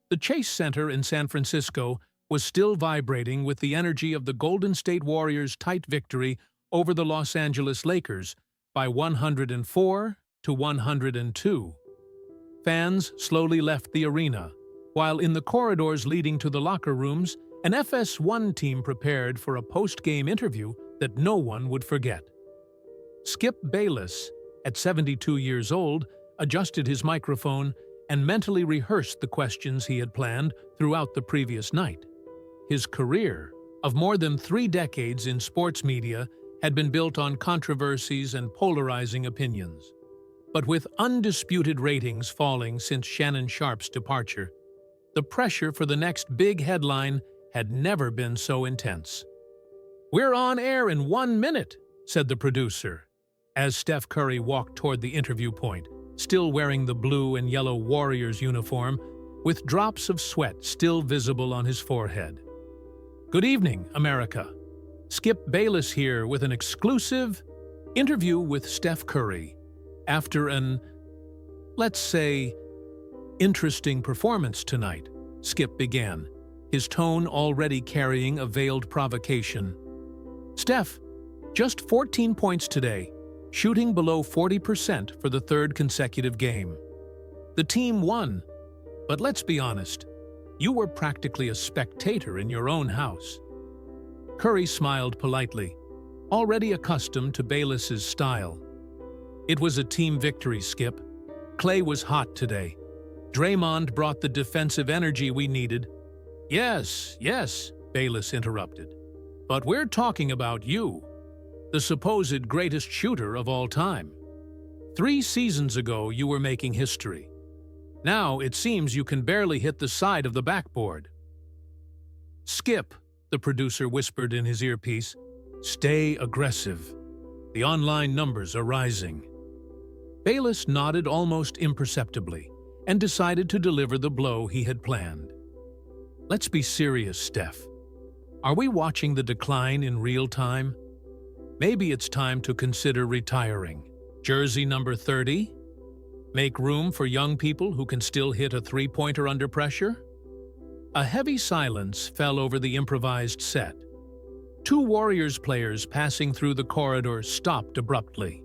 The Chase Center in San Francisco was still vibrating with the energy of the Golden State Warriors' tight victory over the Los Angeles Lakers by 104 to 102. Fans slowly left the arena, while in the corridors leading to the locker rooms, an FS1 team prepared for a post-game interview that no one would forget. Skip Bayless, at 72 years old, adjusted his microphone and mentally rehearsed the questions he had planned throughout the previous night. His career, of more than 3 decades in sports media, had been built on controversies and polarizing opinions. But with undisputed ratings falling since Shannon Sharpe's departure, the pressure for the next big headline had never been so intense. "We're on air in 1 minute," said the producer, as Steph Curry walked toward the interview point, still wearing the blue and yellow Warriors uniform, with drops of sweat still visible on his forehead. "Good evening, America. Skip Bayless here with an exclusive interview with Steph Curry after an, let's say, interesting performance tonight," Skip began, his tone already carrying a veiled provocation. "Steph, just 14 points today, shooting below 40% for the 3rd consecutive game. The team won, but let's be honest, you were practically a spectator in your own house." Curry smiled politely, already accustomed to Bayless's style. "It was a team victory, Skip. Clay was hot today. Draymond brought the defensive energy we needed." Yes, Bayless interrupted. "But we're talking about you, the supposed greatest shooter of all time. 3 seasons ago, you were making history. Now it seems you can barely hit the side of the backboard." "Skip," the producer whispered in his earpiece, "stay aggressive. The online numbers are rising." Bayless nodded almost imperceptibly and decided to deliver the blow he had planned. "Let's be serious, Steph. Are we watching the decline in real time? Maybe it's time to consider retiring. Jersey number 30? Make room for young people who can still hit a 3-pointer under pressure?" A heavy silence fell over the improvised set. 2 Warriors players passing through the corridor stopped abruptly.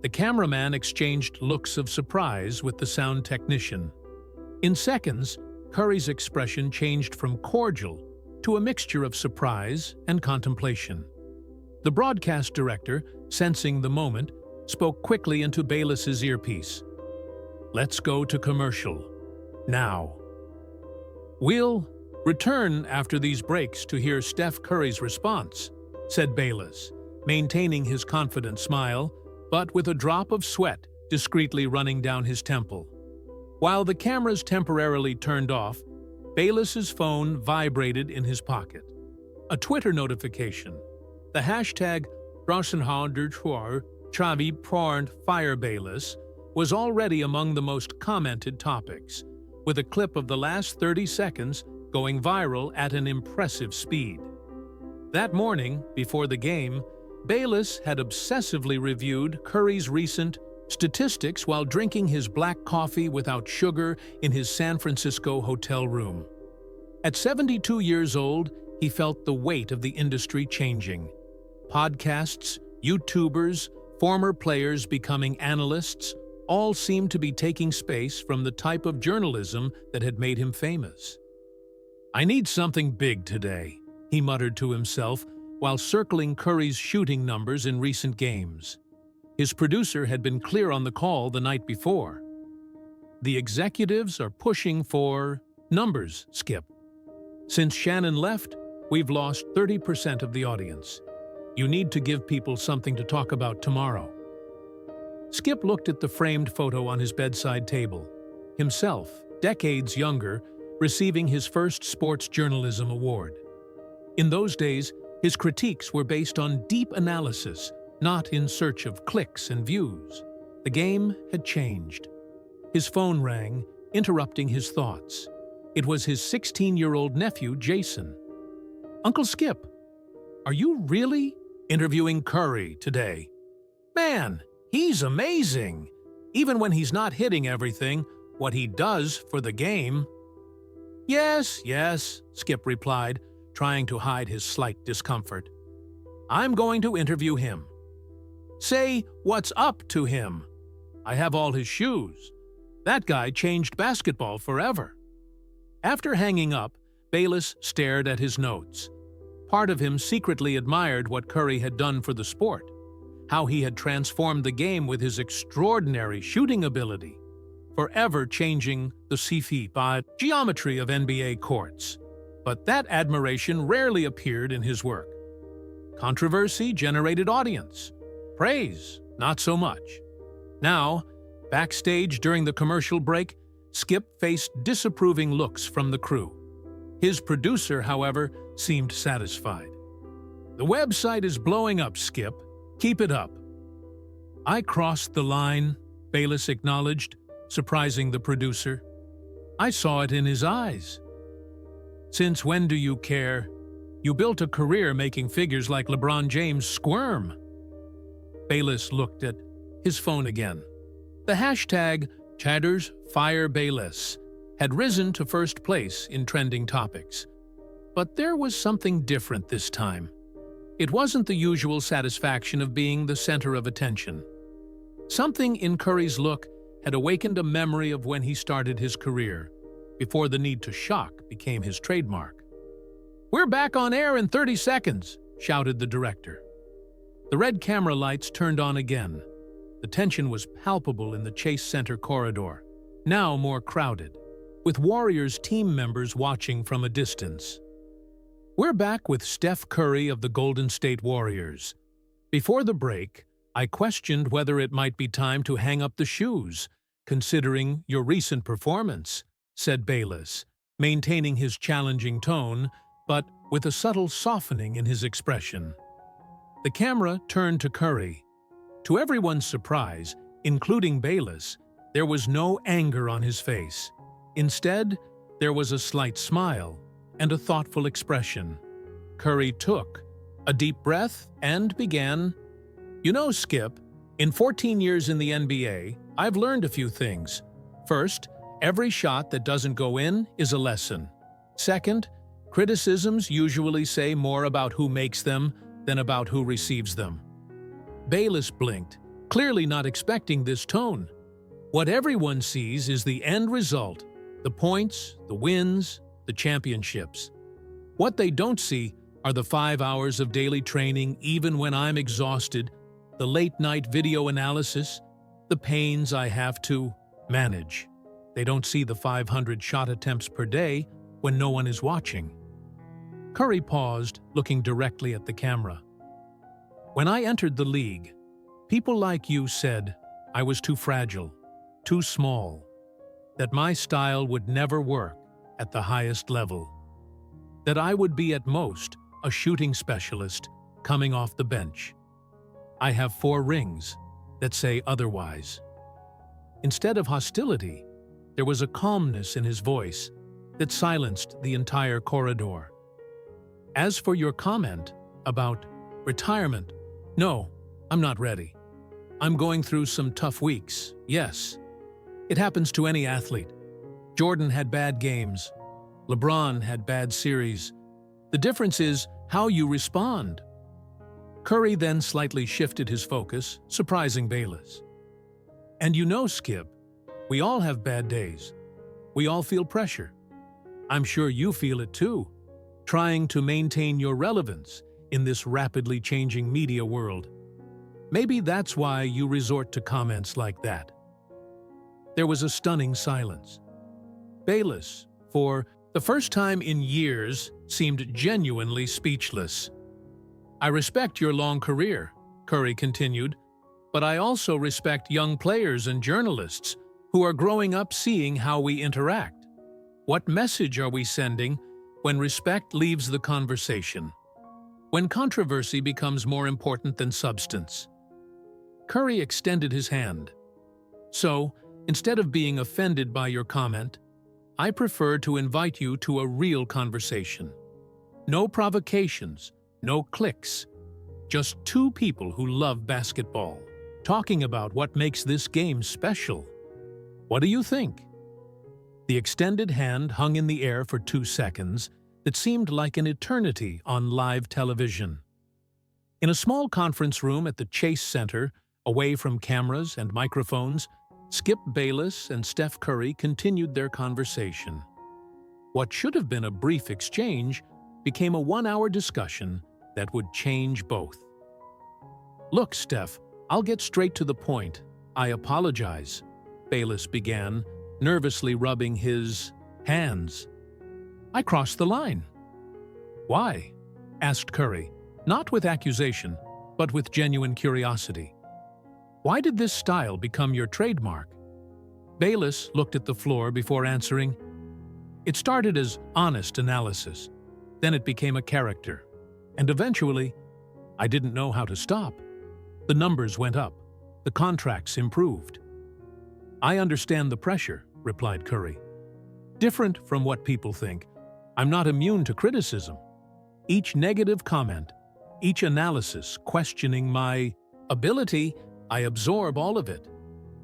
The cameraman exchanged looks of surprise with the sound technician. In seconds, Curry's expression changed from cordial to a mixture of surprise and contemplation. The broadcast director, sensing the moment, spoke quickly into Bayless's earpiece. "Let's go to commercial. Now." "We'll return after these breaks to hear Steph Curry's response," said Bayless, maintaining his confident smile, but with a drop of sweat discreetly running down his temple. While the cameras temporarily turned off, Bayless's phone vibrated in his pocket. A Twitter notification. The hashtag #FireBayless was already among the most commented topics, with a clip of the last 30 seconds going viral at an impressive speed. That morning, before the game, Bayless had obsessively reviewed Curry's recent statistics while drinking his black coffee without sugar in his San Francisco hotel room. At 72 years old, he felt the weight of the industry changing. Podcasts, YouTubers, former players becoming analysts, all seemed to be taking space from the type of journalism that had made him famous. "I need something big today," he muttered to himself while circling Curry's shooting numbers in recent games. His producer had been clear on the call the night before. "The executives are pushing for numbers, Skip. Since Shannon left, we've lost 30% of the audience. You need to give people something to talk about tomorrow." Skip looked at the framed photo on his bedside table. Himself, decades younger, receiving his first sports journalism award. In those days, his critiques were based on deep analysis, not in search of clicks and views. The game had changed. His phone rang, interrupting his thoughts. It was his 16-year-old nephew, Jason. "Uncle Skip, are you really interviewing Curry today? Man, he's amazing! Even when he's not hitting everything, what he does for the game." Yes, yes, Skip replied, trying to hide his slight discomfort. I'm going to interview him. Say what's up to him. I have all his shoes. That guy changed basketball forever. After hanging up, Bayless stared at his notes. Part of him secretly admired what Curry had done for the sport, how he had transformed the game with his extraordinary shooting ability, forever changing the dignified geometry of NBA courts. But that admiration rarely appeared in his work. Controversy generated audience. Praise, not so much. Now, backstage during the commercial break, Skip faced disapproving looks from the crew. His producer, however, seemed satisfied. The website is blowing up, Skip. Keep it up. I crossed the line, Bayless acknowledged, surprising the producer. I saw it in his eyes. Since when do you care? You built a career making figures like LeBron James squirm. Bayless looked at his phone again. The hashtag #ChattersFireBayless had risen to first place in trending topics. But there was something different this time. It wasn't the usual satisfaction of being the center of attention. Something in Curry's look had awakened a memory of when he started his career, before the need to shock became his trademark. "We're back on air in 30 seconds, shouted the director. The red camera lights turned on again. The tension was palpable in the Chase Center corridor, now more crowded, with Warriors team members watching from a distance. We're back with Steph Curry of the Golden State Warriors. Before the break, I questioned whether it might be time to hang up the shoes, considering your recent performance, said Bayless, maintaining his challenging tone, but with a subtle softening in his expression. The camera turned to Curry. To everyone's surprise, including Bayless, there was no anger on his face. Instead, there was a slight smile and a thoughtful expression. Curry took a deep breath and began, "You know, Skip, in 14 years in the NBA, I've learned a few things. First, every shot that doesn't go in is a lesson. Second, criticisms usually say more about who makes them than about who receives them." Bayless blinked, clearly not expecting this tone. What everyone sees is the end result, the points, the wins, the championships. What they don't see are the 5 hours of daily training even when I'm exhausted, the late-night video analysis, the pains I have to manage. They don't see the 500 shot attempts per day when no one is watching. Curry paused, looking directly at the camera. When I entered the league, people like you said I was too fragile, too small, that my style would never work at the highest level, that I would be at most a shooting specialist coming off the bench. I have 4 rings that say otherwise. Instead of hostility, there was a calmness in his voice that silenced the entire corridor. As for your comment about retirement, no, I'm not ready. I'm going through some tough weeks, yes. It happens to any athlete. Jordan had bad games. LeBron had bad series. The difference is how you respond. Curry then slightly shifted his focus, surprising Bayless. And you know, Skip, we all have bad days. We all feel pressure. I'm sure you feel it too, trying to maintain your relevance in this rapidly changing media world. Maybe that's why you resort to comments like that. There was a stunning silence. Bayless, for the first time in years, seemed genuinely speechless. I respect your long career, Curry continued, but I also respect young players and journalists who are growing up seeing how we interact. What message are we sending when respect leaves the conversation? When controversy becomes more important than substance? Curry extended his hand. So, instead of being offended by your comment, I prefer to invite you to a real conversation. No provocations, no cliques. Just 2 people who love basketball, talking about what makes this game special. What do you think? The extended hand hung in the air for 2 seconds that seemed like an eternity on live television. In a small conference room at the Chase Center, away from cameras and microphones, Skip Bayless and Steph Curry continued their conversation. What should have been a brief exchange became a 1-hour discussion that would change both. "Look, Steph, I'll get straight to the point. I apologize," Bayless began, nervously rubbing his hands. "I crossed the line." "Why?" asked Curry, not with accusation, but with genuine curiosity. "Why did this style become your trademark?" Bayless looked at the floor before answering. "It started as honest analysis. Then it became a character. And eventually, I didn't know how to stop. The numbers went up. The contracts improved." "I understand the pressure," replied Curry. "Different from what people think, I'm not immune to criticism. Each negative comment, each analysis questioning my ability, I absorb all of it.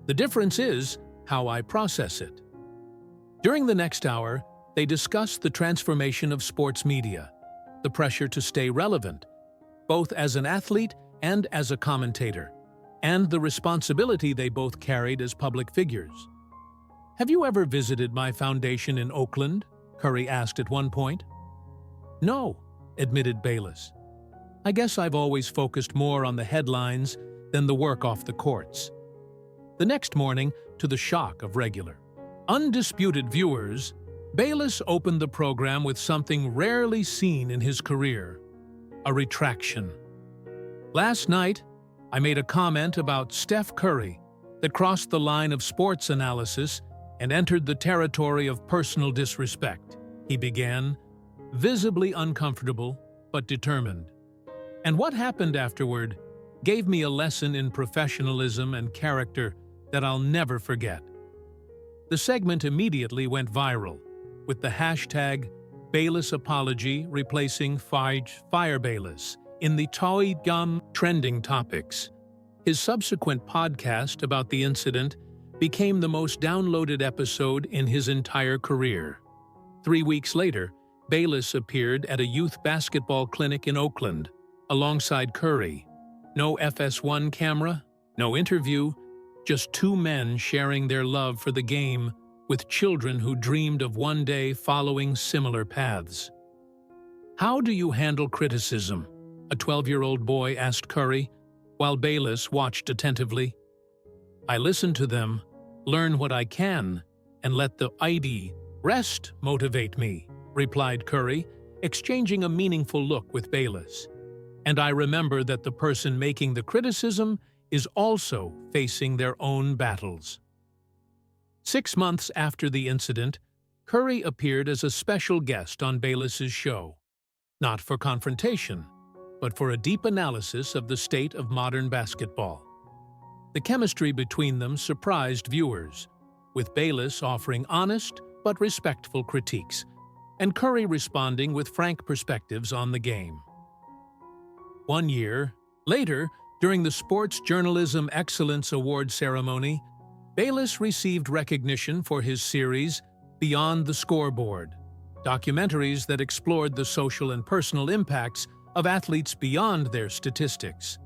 The difference is how I process it." During the next hour, they discussed the transformation of sports media, the pressure to stay relevant, both as an athlete and as a commentator, and the responsibility they both carried as public figures. "Have you ever visited my foundation in Oakland?" Curry asked at one point. "No," admitted Bayless. "I guess I've always focused more on the headlines than the work off the courts." The next morning, to the shock of regular, undisputed viewers, Bayless opened the program with something rarely seen in his career: a retraction. "Last night, I made a comment about Steph Curry that crossed the line of sports analysis and entered the territory of personal disrespect," he began, visibly uncomfortable but determined. "And what happened afterward gave me a lesson in professionalism and character that I'll never forget." The segment immediately went viral, with the hashtag Bayless Apology replacing Fire Bayless in the Toy Gum trending topics. His subsequent podcast about the incident became the most downloaded episode in his entire career. 3 weeks later, Bayless appeared at a youth basketball clinic in Oakland, alongside Curry. No FS1 camera, no interview, just 2 men sharing their love for the game with children who dreamed of one day following similar paths. "How do you handle criticism?" a 12-year-old boy asked Curry, while Bayless watched attentively. "I listen to them, learn what I can, and let the rest motivate me," replied Curry, exchanging a meaningful look with Bayless. "And I remember that the person making the criticism is also facing their own battles." 6 months after the incident, Curry appeared as a special guest on Bayless's show, not for confrontation, but for a deep analysis of the state of modern basketball. The chemistry between them surprised viewers, with Bayless offering honest but respectful critiques, and Curry responding with frank perspectives on the game. 1 year later, during the Sports Journalism Excellence Award ceremony, Bayless received recognition for his series Beyond the Scoreboard, documentaries that explored the social and personal impacts of athletes beyond their statistics.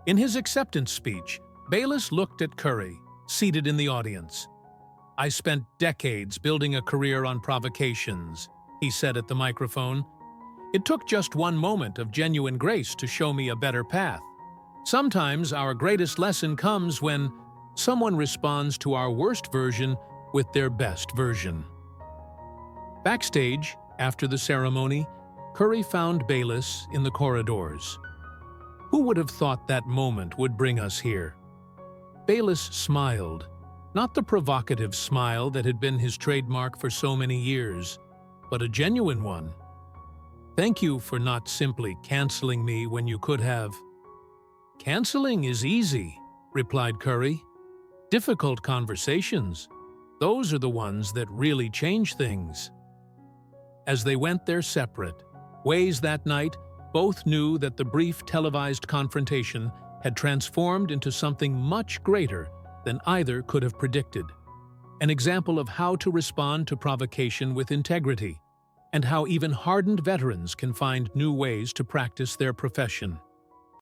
In his acceptance speech, Bayless looked at Curry, seated in the audience. "I spent decades building a career on provocations," he said at the microphone. "It took just one moment of genuine grace to show me a better path. Sometimes our greatest lesson comes when someone responds to our worst version with their best version." Backstage, after the ceremony, Curry found Bayless in the corridors. "Who would have thought that moment would bring us here?" Bayless smiled, not the provocative smile that had been his trademark for so many years, but a genuine one. "Thank you for not simply canceling me when you could have." "Canceling is easy," replied Curry. "Difficult conversations, those are the ones that really change things." As they went their separate ways that night, both knew that the brief televised confrontation had transformed into something much greater than either could have predicted. an example of how to respond to provocation with integrity, and how even hardened veterans can find new ways to practice their profession.